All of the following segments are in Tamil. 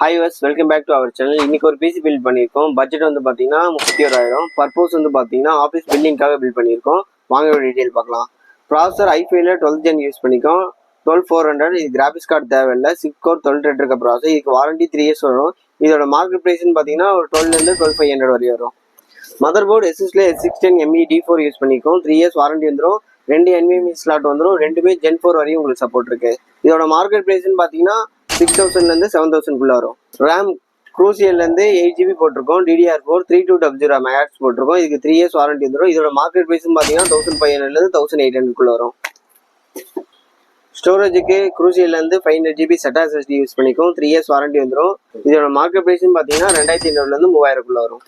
Hi guys welcome back to our channel. இன்னைக்கு ஒரு பிசி பில்ட் பண்ணியிருக்கோம். பட்ஜெட் வந்து பார்த்தீங்கன்னா 31,000. பர்பஸ் வந்து பார்த்தீங்கன்னா ஆஃபீஸ் பில்டிங்காக பில்ட் பண்ணியிருக்கோம். வாங்க டீட்டெயில் பார்க்கலாம். ப்ராசஸர் i5ல 12th gen யூஸ் பண்ணிக்கோம். 12400. இது கிராஃபிக்ஸ் கார்டு தேவையில்லை. 6 கோர் 12 thread இருக்க ப்ராசஸர். இதுக்கு வாரண்டி 3 years வரும். இதோட மார்க்கெட் ப்ரைஸ்ன்னு பார்த்தீங்கன்னா ஒரு 12லேருந்து 12,500 வரை வரும். மதர் போர்டு எஸ்எஸ்ல S610ME D4 யூஸ் பண்ணிக்கோம். 3 years வாரண்டி வந்துடும். 2 NVMe ஸ்லாட் வந்துடும். ரெண்டுமே Gen 4 வரையும் உங்களுக்கு சப்போர்ட் இருக்கு. இதோட மார்க்கெட் ப்ரைஸ்ன்னு பார்த்தீங்கன்னா 6,000லேருந்து 7,000 வரும். ரேம் க்ரூசியல்லேருந்து 8GB போட்டிருக்கோம். DDR4 3200 MHz போட்டிருக்கோம். இதுக்கு 3 years வாரண்டி வந்துடும். இதோட மார்க்கெட் ப்ரைஸ்ன்னு பார்த்தீங்கன்னா 1,500லேருந்து 1,800 வரும். ஸ்டோரேஜுக்கு க்ரூசியல்லேருந்து 500GB SATA SSD யூஸ் பண்ணிக்கும். 3 years வாரண்டி வந்துடும். இதோட மார்க்கெட் ப்ரைஸ்ன்னு பார்த்தீங்கன்னா 2,500லேருந்து 3,000 வரும்.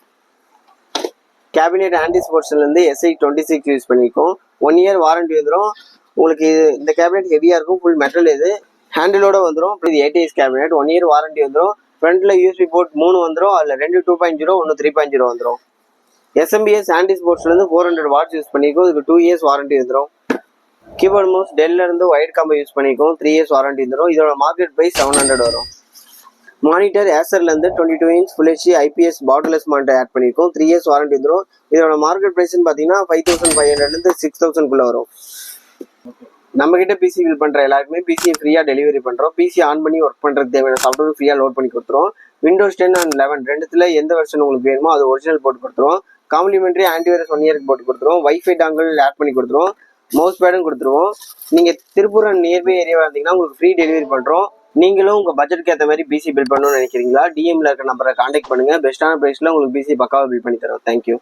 கேபினெட் ஆன்டி ஸ்போர்ட்ஸ்லேருந்து SI26 யூஸ் பண்ணிக்கும். 1 year வாரண்டி வந்துடும். உங்களுக்கு இந்த கேபினெட் ஹெவியாக இருக்கும். ஃபுல் மெட்டல் இது ஹேண்டிலோட வந்துடும். இது 8 கேபினெட். 1 year வாரண்டி வந்துடும். ஃப்ரண்ட்ல USB போர்ட் 3 வந்துடும். அதில் 2 2.0 1 3.0 வந்துடும். SMBS ஆன்டி ஸ்போர்ட்ஸ்லேருந்து 400 watts யூஸ் பண்ணிக்கும். இதுக்கு 2 years வாரண்டி வந்துடும். கீபோர்ட் மவுஸ் டெல்லேருந்து ஒயிட் காம்போ யூஸ் பண்ணிக்கும். 3 years வாரண்டி வந்துடும். இதோட மார்க்கெட் ப்ரைஸ் 700 வரும். மானிட்டர் ஏசர்லேருந்து 22 inch full HD IPS borderless monitor add பண்ணியிருக்கோம். 3 years வாரண்டி வந்துடும். இதோட மார்க்கெட் ப்ரைஸ்ன்னு பார்த்தீங்கன்னா 5,500லேருந்து 6,000 வரும். நம்ம கிட்ட பிசி பில் பண்ற எல்லாருக்குமே பிசி ஃப்ரீயா டெலிவரி பண்றோம். பிசி ஆன் பண்ணி ஒர்க் பண்றதுக்கு தேவையான சாஃப்ட்வேர் ஃப்ரீயா லோட் பண்ணி கொடுத்துருவோம். Windows 10 and 11 ரெண்டுத்துல எந்த வெர்ஷன் உங்களுக்கு வேணுமோ அது ஒரிஜினல் போட்டு கொடுத்துருவோம். காம்ப்ளிமெண்டரி ஆன்டிவைரஸ் 1 year போட்டு கொடுத்துருவோம். வைஃபை டாங்கல் ஆட் பண்ணி கொடுத்துருவோம். மவுஸ் பேடும் கொடுத்துருவோம். நீங்க திருப்பூர் நியர்பை ஏரியாவா இருந்தீங்கன்னா உங்களுக்கு ஃப்ரீ டெலிவரி பண்றோம். நீங்களும் உங்க பட்ஜெட்க்கு ஏற்ற மாதிரி பிசி பில் பண்ணணும்னு நினைக்கிறீங்களா? டிஎம்ல இருக்க நம்பரை கான்டாக்ட் பண்ணுங்க. பெஸ்ட்டான பிரைஸ்ல உங்களுக்கு பிசி பக்காவா பில் பண்ணி தரோம். தேங்க்யூ.